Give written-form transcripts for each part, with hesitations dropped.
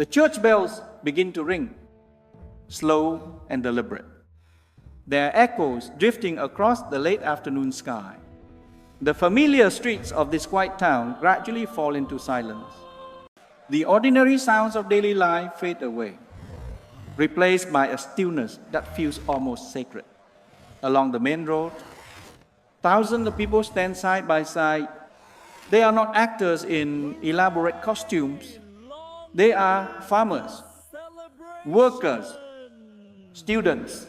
The church bells begin to ring, slow and deliberate. Their echoes drifting across the late afternoon sky. The familiar streets of this quiet town gradually fall into silence. The ordinary sounds of daily life fade away, replaced by a stillness that feels almost sacred. Along the main road, thousands of people stand side by side. They are not actors in elaborate costumes. They are farmers, workers, students,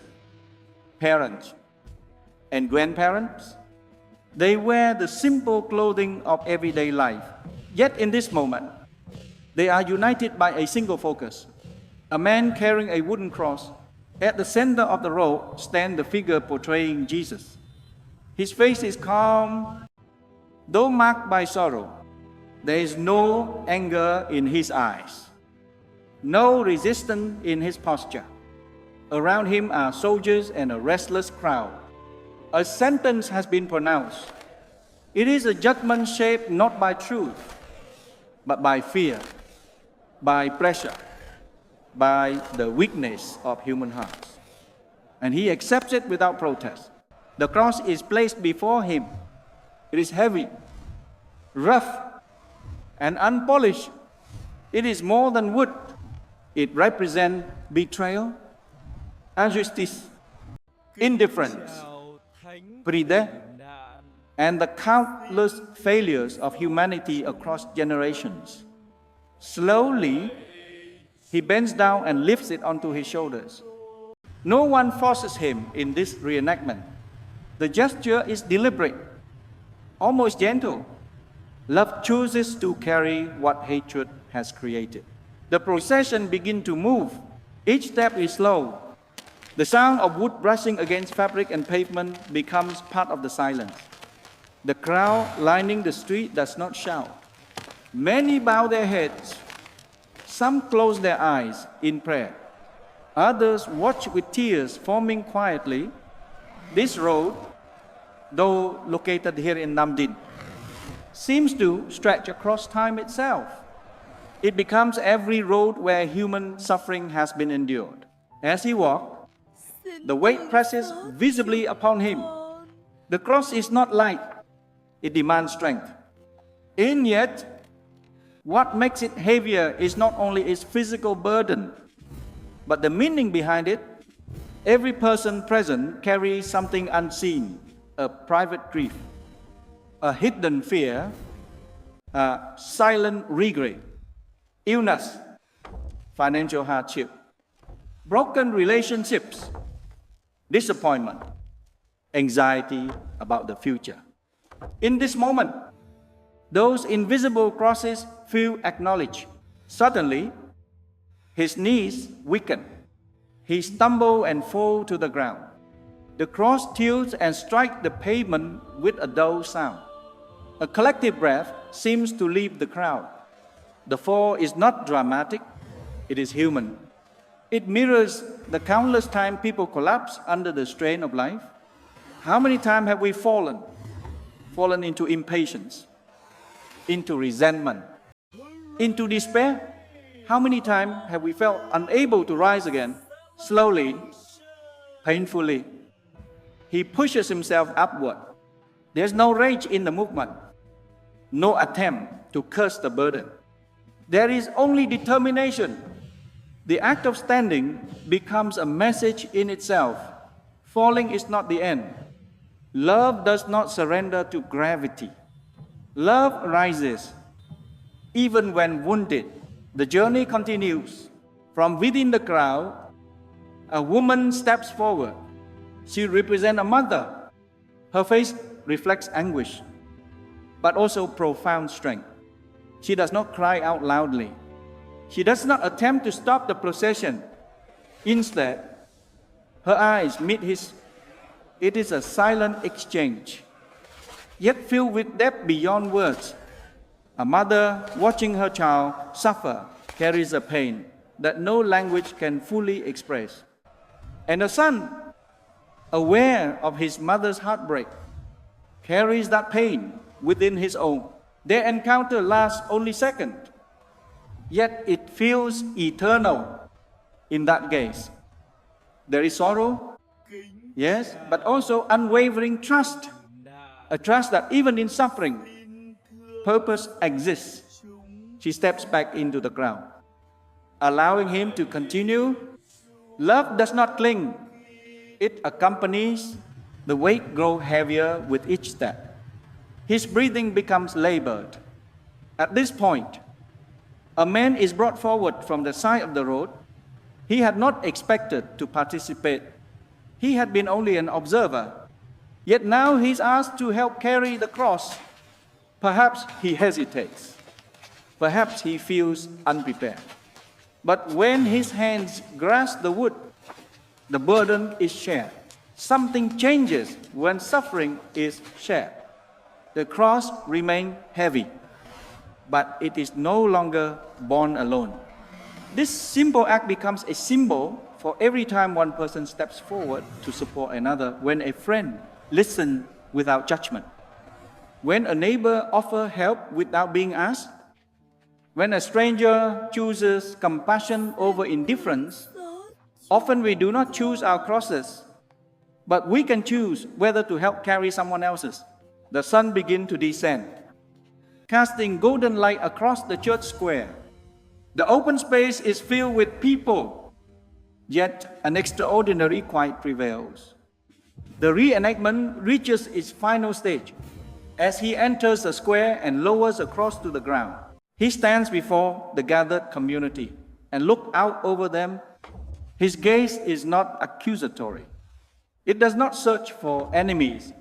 parents, and grandparents. They wear the simple clothing of everyday life. Yet in this moment, they are united by a single focus. A man carrying a wooden cross. At the center of the road stands the figure portraying Jesus. His face is calm, though marked by sorrow. There is no anger in his eyes, no resistance in his posture. Around him are soldiers and a restless crowd. A sentence has been pronounced. It is a judgment shaped not by truth, but by fear, by pressure, by the weakness of human hearts. And he accepts it without protest. The cross is placed before him. It is heavy, rough, and unpolished. It is more than wood. It represents betrayal, injustice, indifference, prejudice, and the countless failures of humanity across generations. Slowly, he bends down and lifts it onto his shoulders. No one forces him in this reenactment. The gesture is deliberate, almost gentle. Love chooses to carry what hatred has created. The procession begins to move. Each step is slow. The sound of wood brushing against fabric and pavement becomes part of the silence. The crowd lining the street does not shout. Many bow their heads. Some close their eyes in prayer. Others watch with tears forming quietly. This road, though located here in Nam Định, seems to stretch across time itself. It becomes every road where human suffering has been endured. As he walks, the weight presses visibly upon him. The cross is not light. It demands strength. And yet, what makes it heavier is not only its physical burden, but the meaning behind it. Every person present carries something unseen, a private grief, a hidden fear, a silent regret, illness, financial hardship, broken relationships, disappointment, anxiety about the future. In this moment, those invisible crosses feel acknowledged. Suddenly, his knees weaken. He stumbles and falls to the ground. The cross tilts and strikes the pavement with a dull sound. A collective breath seems to leave the crowd. The fall is not dramatic, it is human. It mirrors the countless times people collapse under the strain of life. How many times have we fallen into impatience, into resentment, into despair? How many times have we felt unable to rise again? Slowly, painfully, he pushes himself upward. There's no rage in the movement, no attempt to curse the burden. There is only determination. The act of standing becomes a message in itself. Falling is not the end. Love does not surrender to gravity. Love rises. Even when wounded, the journey continues. From within the crowd, a woman steps forward. She represents a mother. Her face reflects anguish, but also profound strength. She does not cry out loudly. She does not attempt to stop the procession. Instead, her eyes meet his. It is a silent exchange, yet filled with depth beyond words. A mother watching her child suffer carries a pain that no language can fully express. And a son, aware of his mother's heartbreak, carries that pain within his own. Their encounter lasts only seconds, yet it feels eternal in that gaze. There is sorrow, yes, but also unwavering trust. A trust that even in suffering, purpose exists. She steps back into the crowd, allowing him to continue. Love does not cling. It accompanies. The weight grows heavier with each step. His breathing becomes labored. At this point, a man is brought forward from the side of the road. He had not expected to participate. He had been only an observer. Yet now he's asked to help carry the cross. Perhaps he hesitates. Perhaps he feels unprepared. But when his hands grasp the wood, the burden is shared. Something changes when suffering is shared. The cross remains heavy, but it is no longer borne alone. This simple act becomes a symbol for every time one person steps forward to support another, when a friend listens without judgment, when a neighbor offers help without being asked, when a stranger chooses compassion over indifference. Often we do not choose our crosses, but we can choose whether to help carry someone else's. The sun begins to descend, casting golden light across the church square. The open space is filled with people, yet an extraordinary quiet prevails. The reenactment reaches its final stage as he enters the square and lowers the cross to the ground. He stands before the gathered community and looks out over them. His gaze is not accusatory. It does not search for enemies.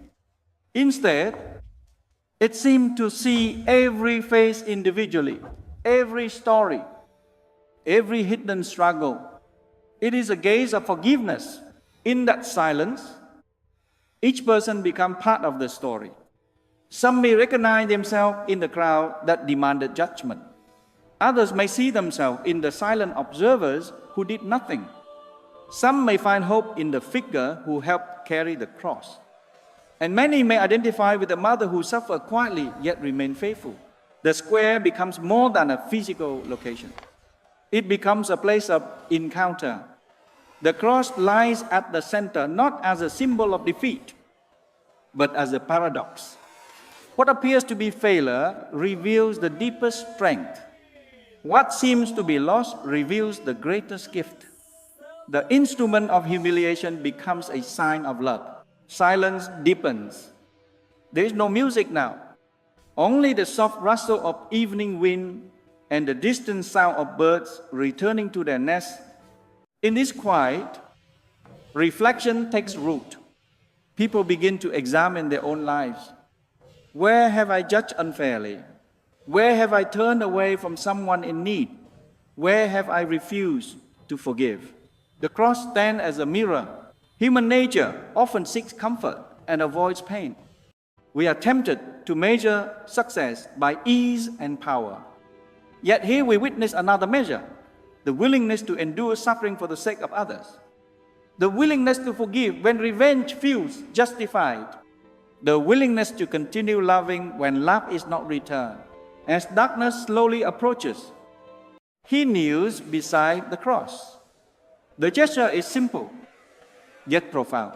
Instead, it seems to see every face individually, every story, every hidden struggle. It is a gaze of forgiveness. In that silence, each person becomes part of the story. Some may recognize themselves in the crowd that demanded judgment. Others may see themselves in the silent observers who did nothing. Some may find hope in the figure who helped carry the cross. And many may identify with the mother who suffered quietly yet remained faithful. The square becomes more than a physical location. It becomes a place of encounter. The cross lies at the center, not as a symbol of defeat, but as a paradox. What appears to be failure reveals the deepest strength. What seems to be lost reveals the greatest gift. The instrument of humiliation becomes a sign of love. Silence deepens. There is no music now. Only the soft rustle of evening wind and the distant sound of birds returning to their nests. In this quiet, reflection takes root. People begin to examine their own lives. Where have I judged unfairly? Where have I turned away from someone in need? Where have I refused to forgive? The cross stands as a mirror. Human nature often seeks comfort and avoids pain. We are tempted to measure success by ease and power. Yet here we witness another measure, the willingness to endure suffering for the sake of others. The willingness to forgive when revenge feels justified. The willingness to continue loving when love is not returned. As darkness slowly approaches, he kneels beside the cross. The gesture is simple, yet profound.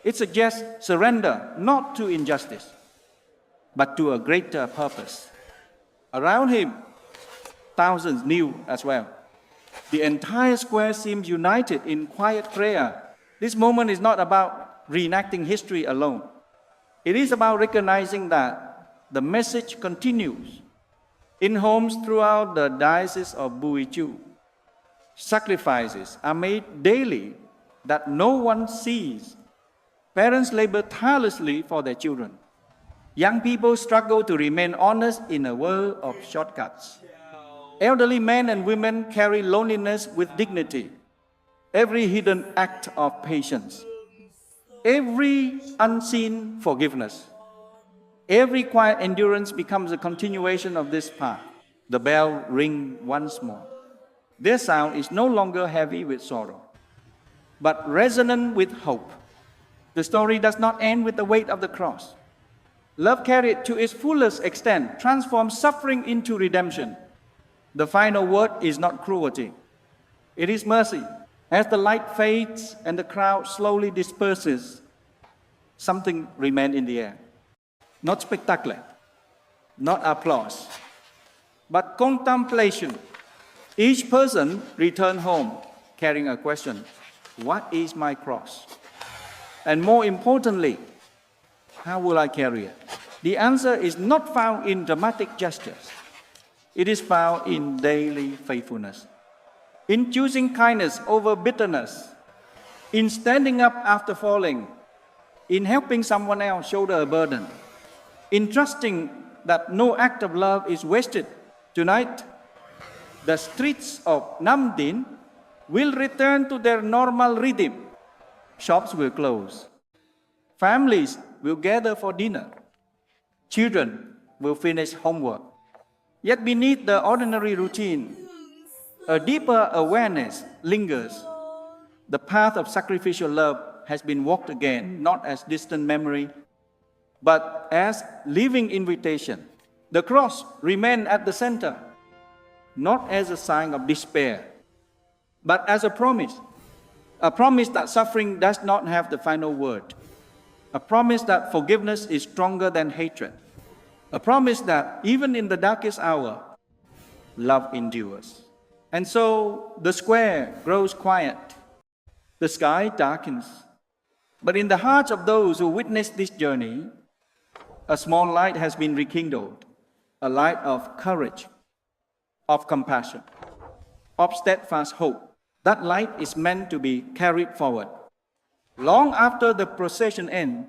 It suggests surrender not to injustice, but to a greater purpose. Around him, thousands kneel as well. The entire square seems united in quiet prayer. This moment is not about reenacting history alone. It is about recognizing that the message continues. In homes throughout the Diocese of Bui Chu, sacrifices are made daily that no one sees. Parents labor tirelessly for their children. Young people struggle to remain honest in a world of shortcuts. Elderly men and women carry loneliness with dignity. Every hidden act of patience, every unseen forgiveness, every quiet endurance becomes a continuation of this path. The bell rings once more. Their sound is no longer heavy with sorrow, but resonant with hope. The story does not end with the weight of the cross. Love carried to its fullest extent transforms suffering into redemption. The final word is not cruelty. It is mercy. As the light fades and the crowd slowly disperses, something remains in the air. Not spectacular, not applause, but contemplation. Each person returns home carrying a question. What is my cross? And more importantly, how will I carry it? The answer is not found in dramatic gestures. It is found in daily faithfulness, in choosing kindness over bitterness, in standing up after falling, in helping someone else shoulder a burden, in trusting that no act of love is wasted. Tonight, the streets of Nam Định will return to their normal rhythm. Shops will close. Families will gather for dinner. Children will finish homework. Yet beneath the ordinary routine, a deeper awareness lingers. The path of sacrificial love has been walked again, not as distant memory, but as living invitation. The cross remains at the center, not as a sign of despair, but as a promise that suffering does not have the final word, a promise that forgiveness is stronger than hatred, a promise that even in the darkest hour, love endures. And so the square grows quiet, the sky darkens, but in the hearts of those who witness this journey, a small light has been rekindled, a light of courage, of compassion, of steadfast hope. That light is meant to be carried forward. Long after the procession ends,